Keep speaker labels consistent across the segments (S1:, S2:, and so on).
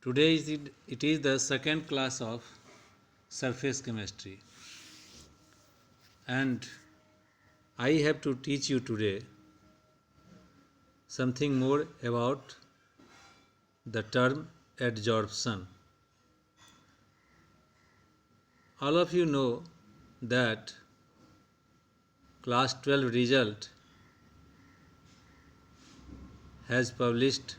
S1: Today it is the second class of surface chemistry, and I have to teach you today something more about the term adsorption. All of you know that class 12 result has published,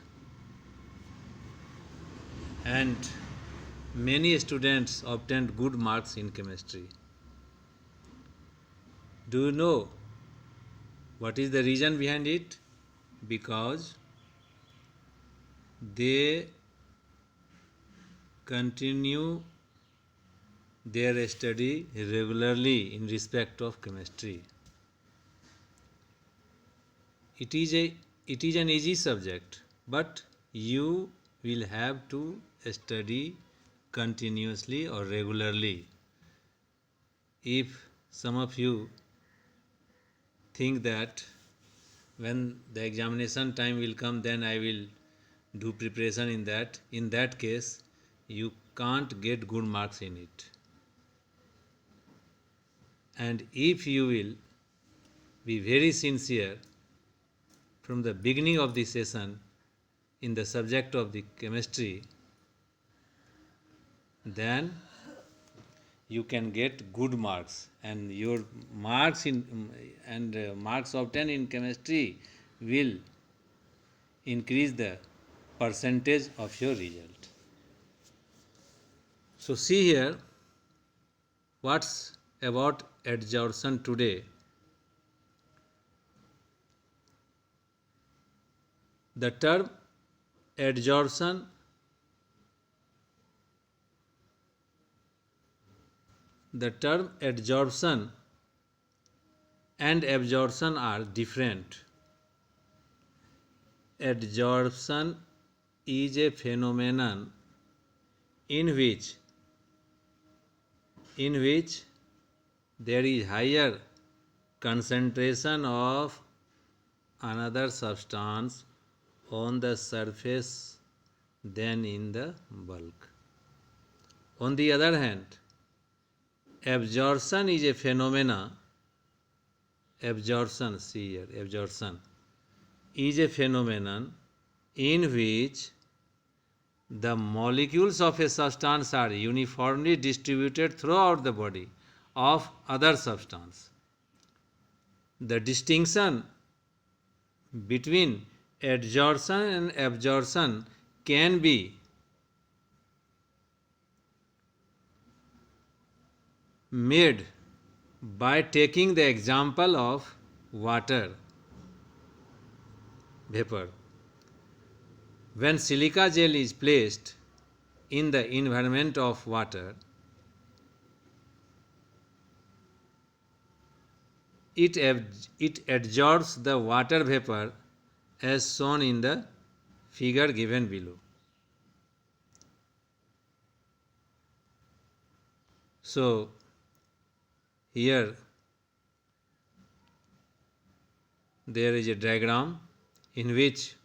S1: and many students obtained good marks in chemistry. Do you know what is the reason behind it? Because they continue their study regularly in respect of chemistry. It is an easy subject, but you will have to study continuously or regularly. If some of you think that when the examination time will come, then I will do preparation in that case you can't get good marks in it. And if you will be very sincere from the beginning of the session in the subject of the chemistry, then you can get good marks, and your marks marks obtained in chemistry will increase the percentage of your result. So see here what's about adsorption today. The term adsorption and absorption are different. Adsorption is a phenomenon in which there is higher concentration of another substance on the surface than in the bulk. On the other hand, absorption is a phenomena. Absorption is a phenomenon in which the molecules of a substance are uniformly distributed throughout the body of other substance. The distinction between adsorption and absorption can be made by taking the example of water vapor. When silica gel is placed in the environment of water, it adsorbs the water vapor as shown in the figure given below. So here there is a diagram in which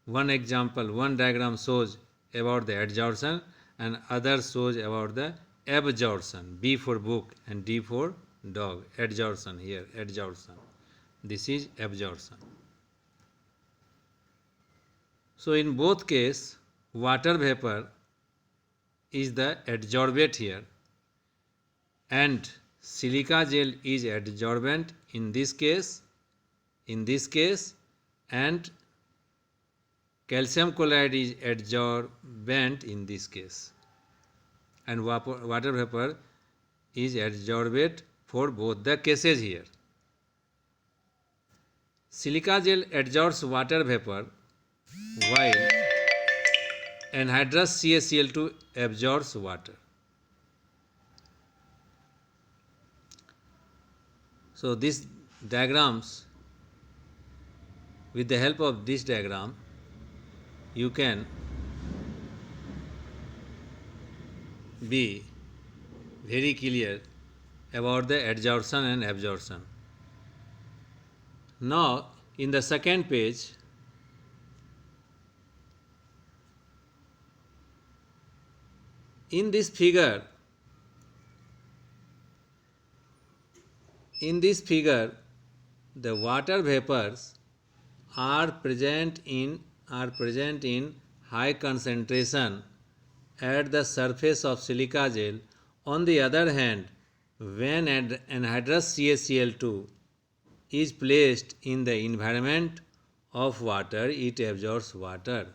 S1: one diagram shows about the adsorption and other shows about the absorption. B for book and D for dog. Adsorption here, adsorption. This is absorption. So in both cases, water vapor is the adsorbate here, and silica gel is adsorbent in this case, and calcium chloride is adsorbent in this case, and water vapor is adsorbate for both the cases here. Silica gel adsorbs water vapor while anhydrous CaCl2 absorbs water. So these diagrams, with the help of this diagram, you can be very clear about the adsorption and absorption. Now in the second page In this figure, the water vapors are present in high concentration at the surface of silica gel. On the other hand, when anhydrous CaCl2 is placed in the environment of water, it absorbs water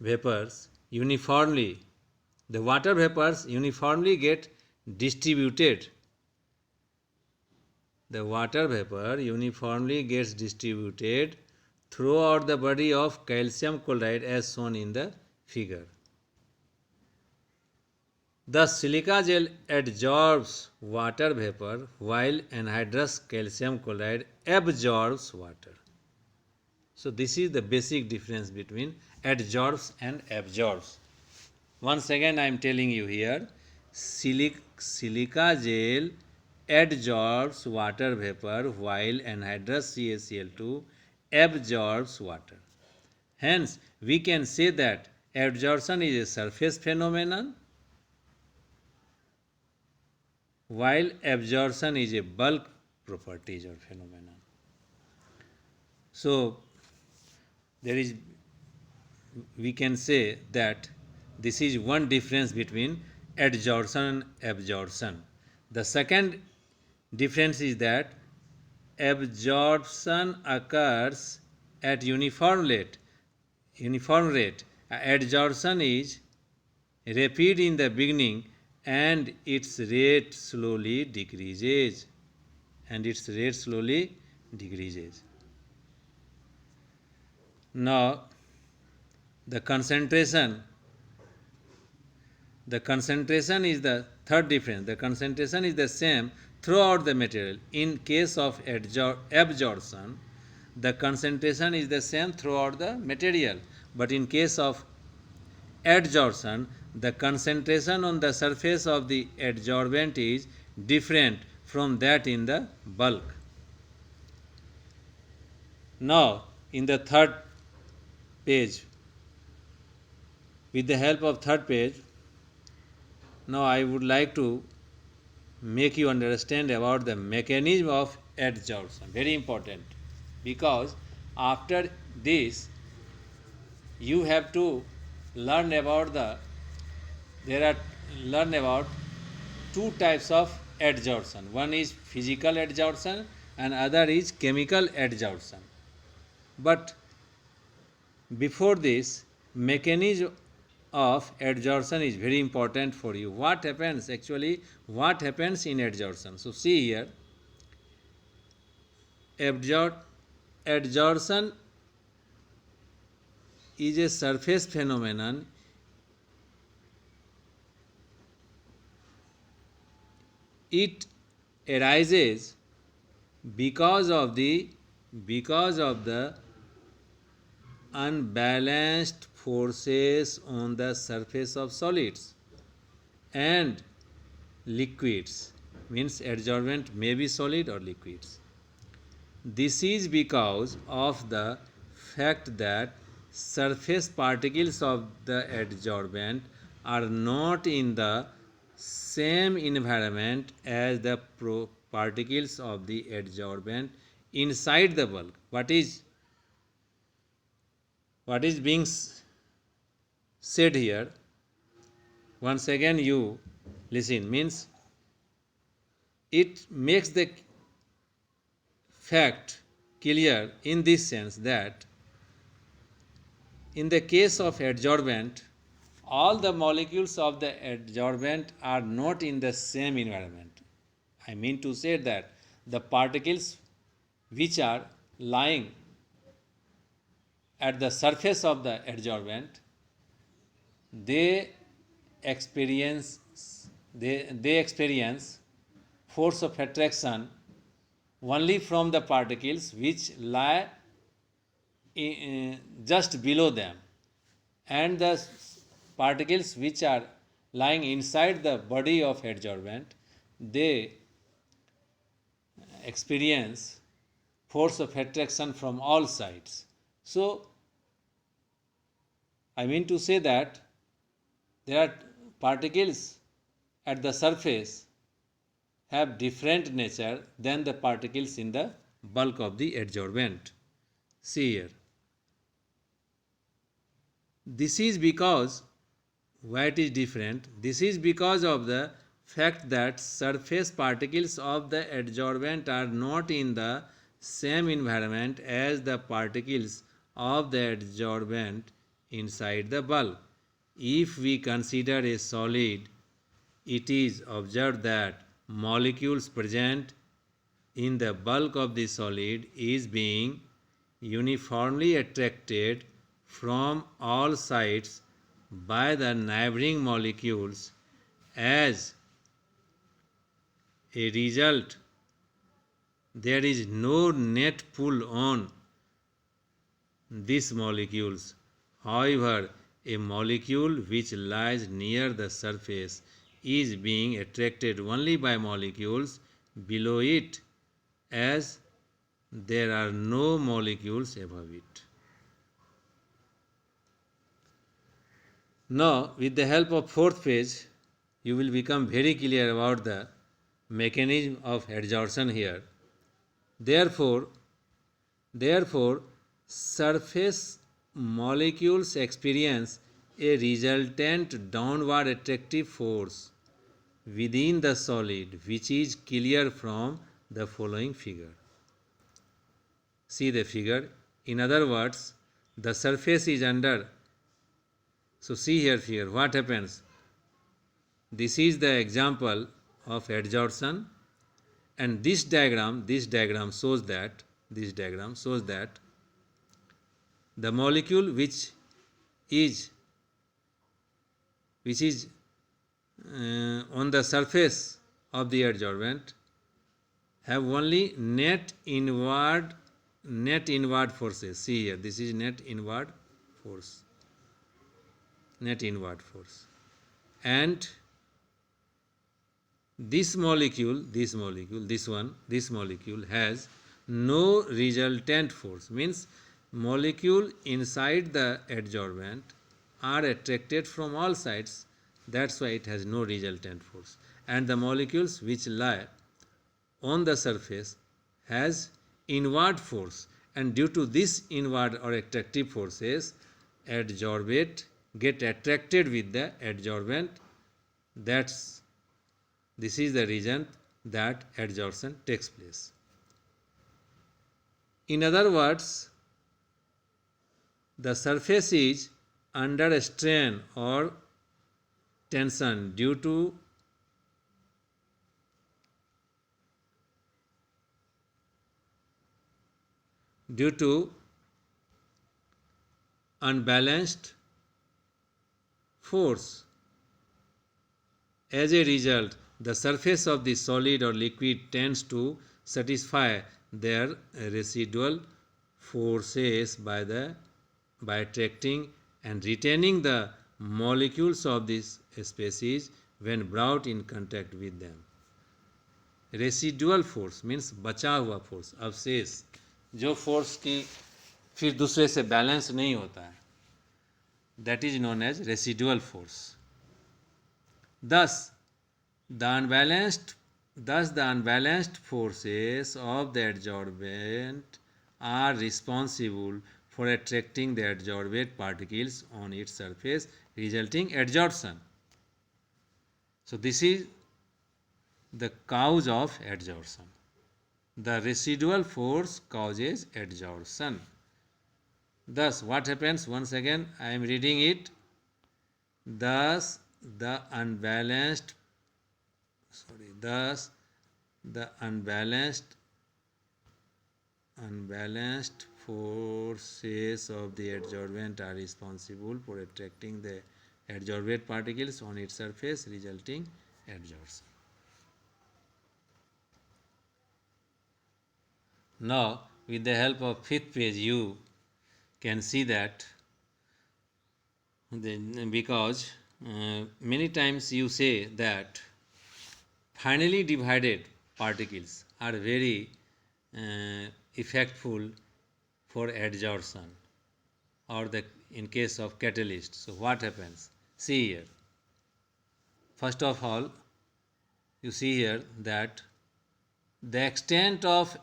S1: vapors uniformly. The water vapors uniformly get distributed. The water vapor uniformly gets distributed throughout the body of calcium chloride as shown in the figure. Thus, silica gel adsorbs water vapor while anhydrous calcium chloride absorbs water. So, this is the basic difference between adsorbs and absorbs. Once again, I am telling you here, silica gel adsorbs water vapor while anhydrous CaCl2 absorbs water. Hence, we can say that adsorption is a surface phenomenon while absorption is a bulk properties or phenomenon. So, we can say that this is one difference between adsorption and absorption. The second difference is that absorption occurs at uniform rate. Adsorption is rapid in the beginning and its rate slowly decreases. Now, the concentration is the third difference. The concentration is the same throughout the material. In case of absorption, the concentration is the same throughout the material. But in case of adsorption, the concentration on the surface of the adsorbent is different from that in the bulk. Now, in the third page, with the help of third page, now I would like to make you understand about the mechanism of adsorption. Very important, because after this you have to learn about two types of adsorption. One is physical adsorption and other is chemical adsorption. But before this, mechanism of adsorption is very important for you. What happens in adsorption? So see here, adsorption is a surface phenomenon. It arises because of the unbalanced forces on the surface of solids and liquids. Means adsorbent may be solid or liquids. This is because of the fact that surface particles of the adsorbent are not in the same environment as the particles of the adsorbent inside the bulk. What is being said here? Once again you listen. Means it makes the fact clear in this sense that in the case of adsorbent, all the molecules of the adsorbent are not in the same environment. I mean to say that the particles which are lying at the surface of the adsorbent, they experience force of attraction only from the particles which lie just below them, and the particles which are lying inside the body of adsorbent, they experience force of attraction from all sides. So I mean to say that there are particles at the surface have different nature than the particles in the bulk of the adsorbent. See here. This is because why it is different? This is because of the fact that surface particles of the adsorbent are not in the same environment as the particles of the adsorbent inside the bulk. If we consider a solid, it is observed that molecules present in the bulk of the solid is being uniformly attracted from all sides by the neighboring molecules. As a result, there is no net pull on these molecules. However, a molecule which lies near the surface is being attracted only by molecules below it, as there are no molecules above it. Now, with the help of fourth page, you will become very clear about the mechanism of adsorption here. Therefore, surface molecules experience a resultant downward attractive force within the solid, which is clear from the following figure. See the figure. In other words, the surface is under. So see here figure. What happens? This is the example of adsorption, and this diagram shows that the molecule which is on the surface of the adsorbent have only net inward forces. See here, this is net inward force, and this molecule has no resultant force, means molecule inside the adsorbent are attracted from all sides, that's why it has no resultant force, and the molecules which lie on the surface has inward force, and due to this inward or attractive forces, adsorbate get attracted with the adsorbent. This is the reason that adsorption takes place. In other words, the surface is under a strain or tension due to unbalanced force. As a result, the surface of the solid or liquid tends to satisfy their residual forces by attracting and retaining the molecules of this species when brought in contact with them. Residual force means बचा हुआ force, अवशेष, जो force की फिर दूसरे से balance नहीं होता है, that is known as residual force. Thus, the unbalanced forces of the adsorbent are responsible for attracting the adsorbate particles on its surface, resulting adsorption. So this is the cause of adsorption. The residual force causes adsorption. Thus, what happens? Once again, I am reading it. Thus, the unbalanced forces of the adsorbent are responsible for attracting the adsorbate particles on its surface, resulting adsorption. Now, with the help of fifth page, you can see that because many times you say that finally divided particles are very effectful for adsorption or in case of catalyst. So what happens? See here. First of all, you see here that the extent of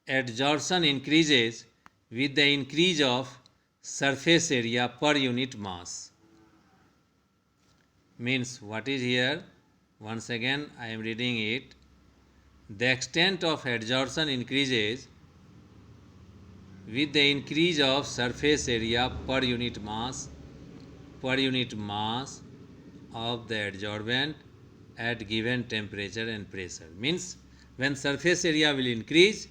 S1: adsorption increases with the increase of surface area per unit mass. Means what is here? Once again I am reading it. The extent of adsorption increases with the increase of surface area per unit mass of the adsorbent at given temperature and pressure. Means when surface area will increase,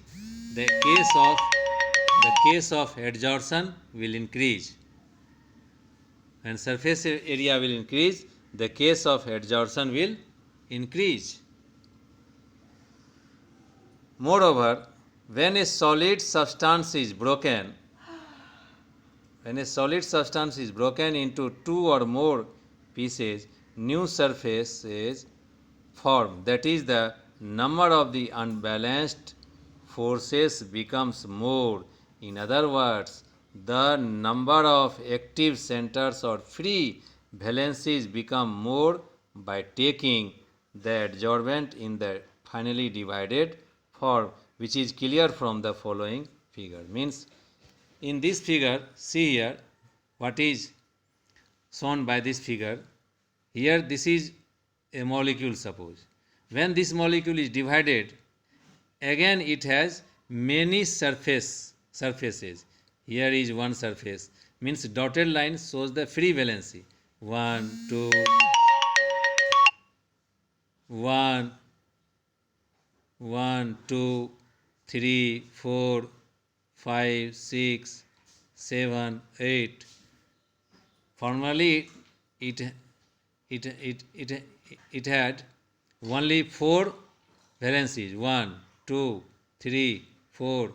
S1: the case of adsorption will increase. When surface area will increase, the case of adsorption will increase. Moreover, when a solid substance is broken into two or more pieces, new surfaces form. That is, the number of the unbalanced forces becomes more. In other words, the number of active centers or free valencies become more by taking the adsorbent in the finally divided form, which is clear from the following figure. Means in this figure, see here what is shown by this figure. Here this is a molecule, suppose. When this molecule is divided, again it has many surfaces. Here is one surface, means dotted line shows the free valency. 1, 2, 1, 1, 2, 3, 4, 5, 6, 7, 8. Formerly it had only 4 valencies. 1, 2, 3, 4,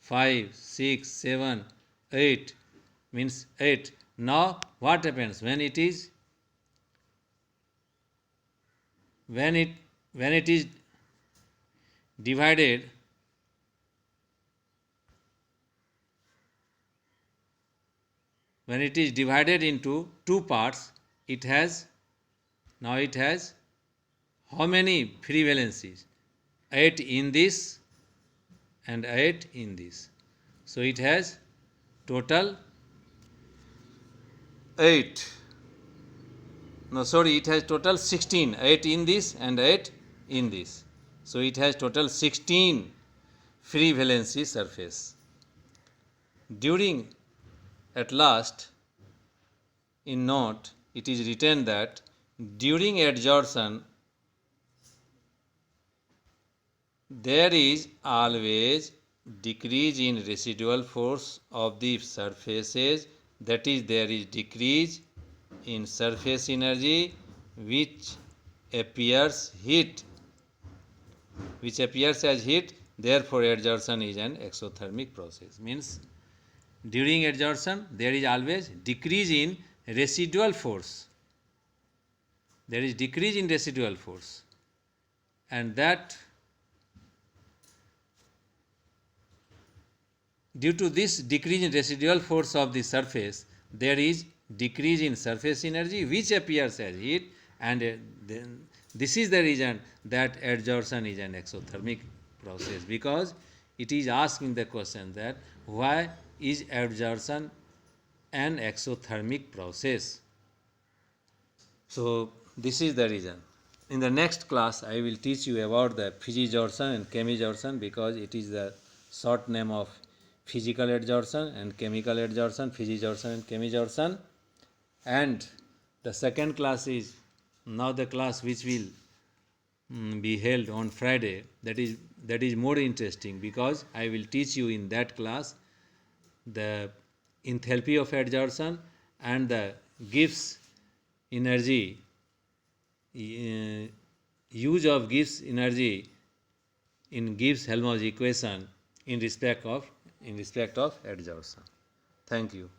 S1: 5, 6, 7, 8. Means 8. Now what happens when it is divided? When it is divided into two parts, it has how many free valencies? 8 in this and 8 in this. So it has total 8. No, sorry, it has total 16. 8 in this and 8 in this. So it has total 16 free valency surface. At last, in note, it is written that during adsorption, there is always decrease in residual force of the surfaces. That is, there is decrease in surface energy which appears as heat. Therefore, adsorption is an exothermic process. Means during adsorption there is always decrease in residual force. There is decrease in residual force, and that due to this decrease in residual force of the surface, there is decrease in surface energy which appears as heat, and then this is the reason that adsorption is an exothermic process, because it is asking the question that why is adsorption an exothermic process. So this is the reason. In the next class I will teach you about the physisorption and chemisorption, because it is the short name of physical adsorption and chemical adsorption, physisorption and chemisorption. And the second class is now the class which will be held on Friday. That is more interesting, because I will teach you in that class the enthalpy of adsorption and the Gibbs energy, use of Gibbs energy in Gibbs-Helmholtz equation in respect of adsorption. Thank you.